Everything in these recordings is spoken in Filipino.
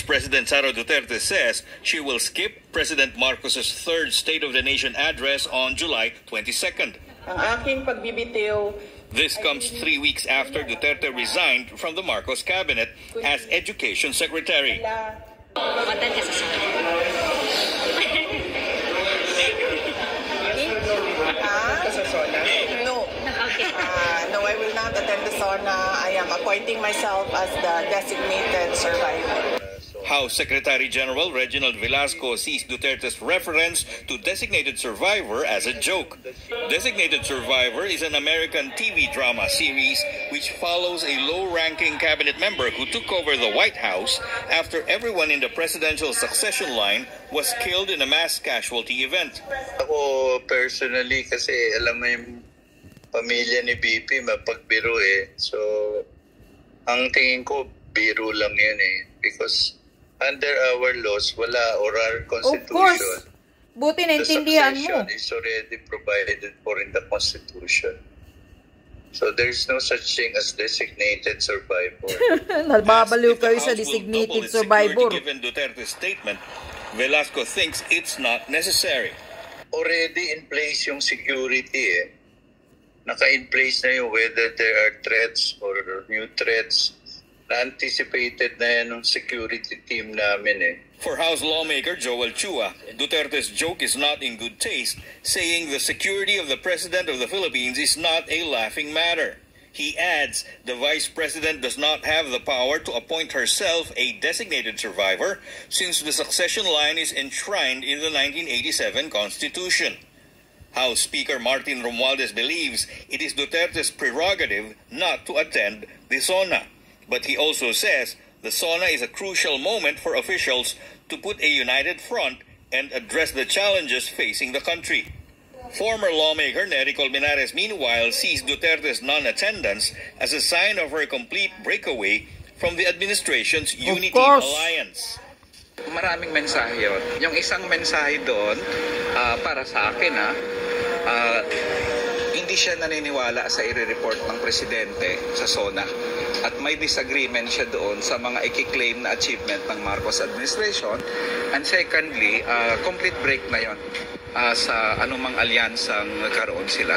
President Sara Duterte says she will skip President Marcos's third State of the Nation address on July 22nd. Ang aking pagbibitiw. This comes 3 weeks after Duterte resigned from the Marcos cabinet as Education Secretary. No, I will not attend the SONA. I am appointing myself as the designated survivor. House Secretary General Reginald Velasco sees Duterte's reference to Designated Survivor as a joke. Designated Survivor is an American TV drama series which follows a low-ranking cabinet member who took over the White House after everyone in the presidential succession line was killed in a mass casualty event. Ako personally kasi alam mo yung pamilya ni BP mapagbiro eh. So ang tingin ko biro lang yun eh because under our laws, wala oral constitution. Of course. Buti naintindihan mo. The succession is already provided for in the Constitution. So there's no such thing as designated survivor. Nababaliw kayo sa designated survivor. Given Duterte's statement, Velasco thinks it's not necessary. Already in place yung security eh. Naka-in place na yung whether there are threats or new threats. Na-anticipated na yan ng security team namin eh. For House lawmaker Joel Chua, Duterte's joke is not in good taste, saying the security of the President of the Philippines is not a laughing matter. He adds the Vice President does not have the power to appoint herself a designated survivor since the succession line is enshrined in the 1987 Constitution. House Speaker Martin Romualdez believes it is Duterte's prerogative not to attend the SONA. But he also says the SONA is a crucial moment for officials to put a united front and address the challenges facing the country. Former lawmaker Nery Colmenares, meanwhile, sees Duterte's non-attendance as a sign of her complete breakaway from the administration's Unity Alliance. Maraming mensahe yun. Yung isang mensahe doon, para sa akin, hindi siya naniniwala sa i-report ng presidente sa SONA. At may disagreement siya doon sa mga i-claim na achievement ng Marcos administration. And secondly, complete break na yon sa anumang alyansang nagkaroon sila.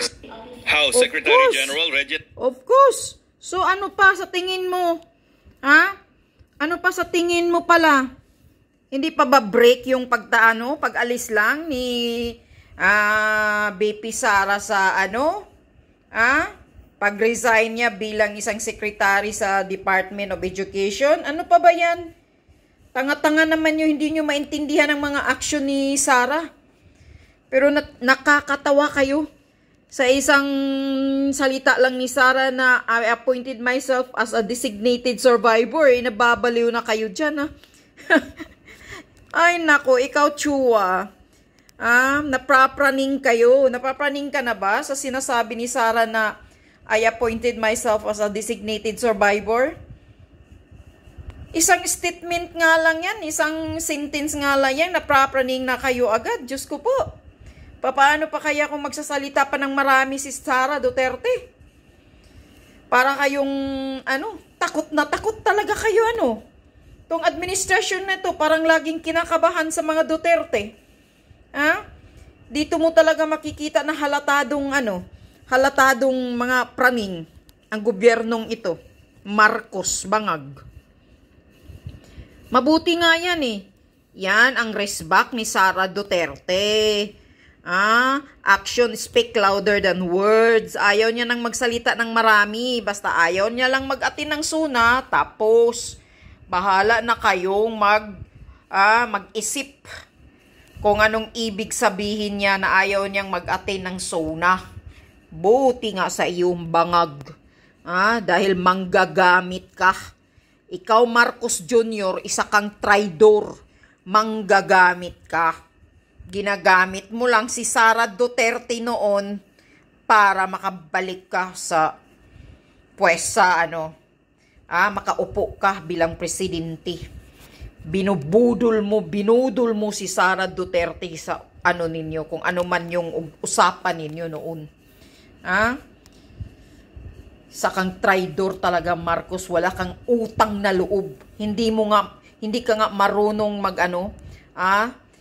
House Secretary General Regit. Of course. So ano pa sa tingin mo? Ha? Ano pa sa tingin mo pala? Hindi pa ba break yung pag-alis lang ni BP Sara sa pag-resign niya bilang isang secretary sa Department of Education? Ano pa ba yan? Tanga-tanga naman yung hindi nyo maintindihan ang mga aksyon ni Sara. Pero nakakatawa kayo sa isang salita lang ni Sara na I appointed myself as a designated survivor. Nababaliw na kayo dyan, ha? Ay, nako, ikaw, Chua. Napapraning kayo. Napapraning ka na ba sa sinasabi ni Sara na I appointed myself as a designated survivor? Isang statement nga lang yan, isang sentence nga lang yan, napapraning na kayo agad. Diyos ko po. Paano pa kaya kung magsasalita pa ng marami si Sara Duterte? Para kayong, takot na takot talaga kayo, Tong administration na to, parang laging kinakabahan sa mga Duterte. Dito mo talaga makikita na halatadong mga praning ang gobyernong ito. Marcos bangag. Mabuti nga yan eh. Yan ang resback ni Sara Duterte. Action speak louder than words. Ayaw niya nang magsalita ng marami. Basta ayaw niya lang mag-atin ng SONA. Tapos, bahala na kayong mag-isip kung anong ibig sabihin niya na ayaw niyang mag-atin ng SONA. Buti nga sa iyong bangag. Dahil manggagamit ka. Ikaw, Marcos Jr., isa kang traidor. Manggagamit ka. Ginagamit mo lang si Sara Duterte noon para makabalik ka sa pwesa, makaupo ka bilang presidente. Binudol mo si Sara Duterte sa ninyo, kung ano man yung usapan ninyo noon. Sa kang traidor talaga, Marcos. Wala kang utang na loob. Hindi Hindi ka nga marunong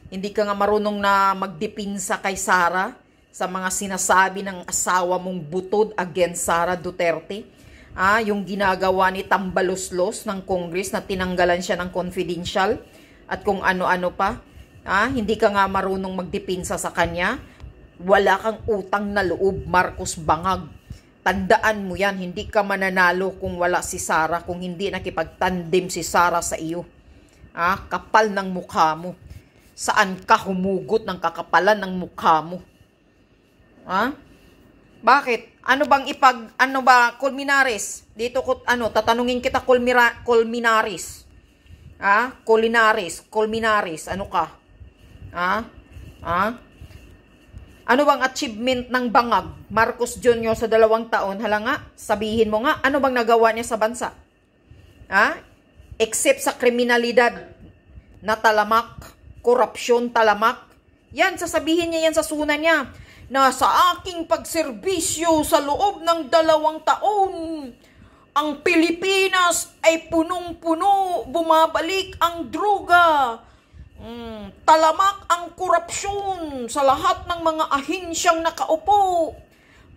hindi ka nga marunong na magdepinsa kay Sara sa mga sinasabi ng asawa mong butod against Sara Duterte. Yung ginagawa ni Tambaloslos ng Congress na tinanggalan siya ng confidential at kung ano-ano pa. Hindi ka nga marunong magdepinsa sa kanya. Wala kang utang na loob, Marcos Bangag. Tandaan mo yan, hindi ka mananalo kung wala si Sara, kung hindi nakipagtandem si Sara sa iyo. Kapal ng mukha mo. Saan ka humugot ng kakapalan ng mukha mo? Bakit? Ano ba, Colmenares? Dito ko, tatanungin kita, Colmenares. Colmenares, ano ka? Ano bang achievement ng Bangag, Marcos Jr. sa 2 taon? Hala nga, sabihin mo nga, ano bang nagawa niya sa bansa? Except sa kriminalidad na talamak, korupsyon talamak. Yan, sasabihin niya yan sa suna niya, na sa aking pagserbisyo sa loob ng 2 taon, ang Pilipinas ay punong-puno, bumabalik ang droga. Talamak ang korupsyon sa lahat ng mga ahensyang nakaupo.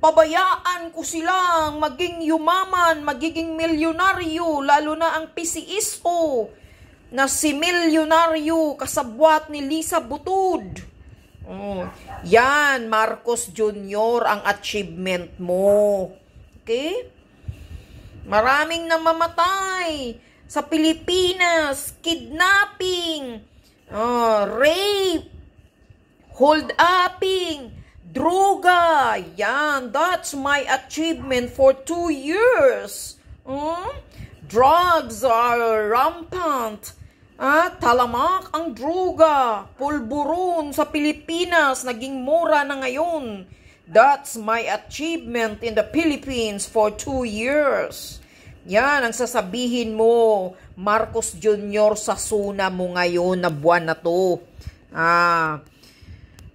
Pabayaan ko silang maging yumaman, magiging milyonaryo, lalo na ang PCSO na si milyonaryo kasabwat ni Lisa Butod. Yan, Marcos Jr. ang achievement mo. Okay? Maraming namamatay sa Pilipinas, kidnapping, rape, hold-upping, droga. Yan, that's my achievement for 2 years. Drugs are rampant. Talamak ang droga. Pulburon sa Pilipinas, naging mura na ngayon. That's my achievement in the Philippines for 2 years. Yan ang sasabihin mo, Marcos Jr. sa suna mo ngayon na buwan na to.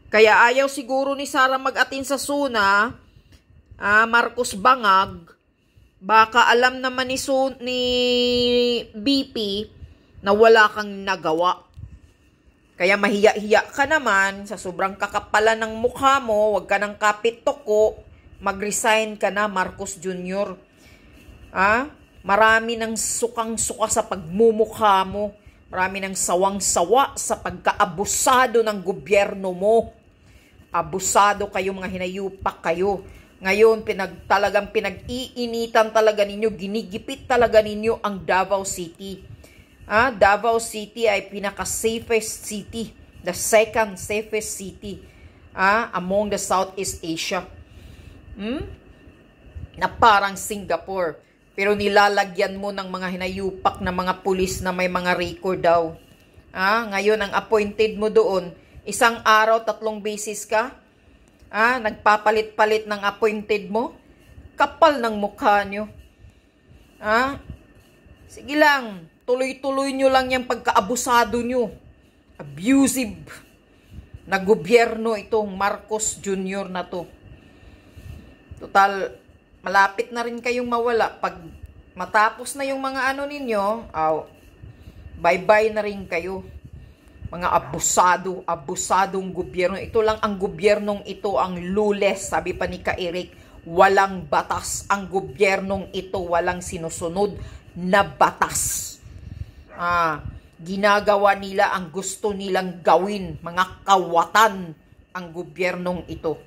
Kaya ayaw siguro ni Sara mag-atin sa suna, Marcos Bangag. Baka alam naman ni BP na wala kang nagawa. Kaya mahiya-hiya ka naman sa sobrang kakapalan ng mukha mo, wag ka ng kapit-toko, mag-resign ka na, Marcos Jr. Marami ng sukang-suka sa pagmumukha mo. Marami ng sawang-sawa sa pagkaabusado ng gobyerno mo. Abusado kayo, mga hinayupak kayo. Ngayon, talagang pinag-iinitan talaga ninyo, ginigipit talaga ninyo ang Davao City. Davao City ay pinaka-safest city. The second safest city among the Southeast Asia. Na parang Singapore. Pero nilalagyan mo ng mga hinayupak na mga pulis na may mga record daw. Ngayon, ang appointed mo doon, 1 araw, 3 beses ka. Nagpapalit-palit ng appointed mo. Kapal ng mukha nyo. Sige lang, tuloy-tuloy nyo lang yung pagkaabusado nyo. Abusive na gobyerno itong Marcos Jr. na to. Total, malapit na rin kayong mawala. Pag matapos na yung mga ninyo, bye-bye na rin kayo. Mga abusadong gobyerno. Ito lang ang gobyernong ito, ang lules, sabi pa ni Ka-Eric, walang batas. Ang gobyernong ito, walang sinusunod na batas. Ginagawa nila ang gusto nilang gawin, mga kawatan ang gobyernong ito.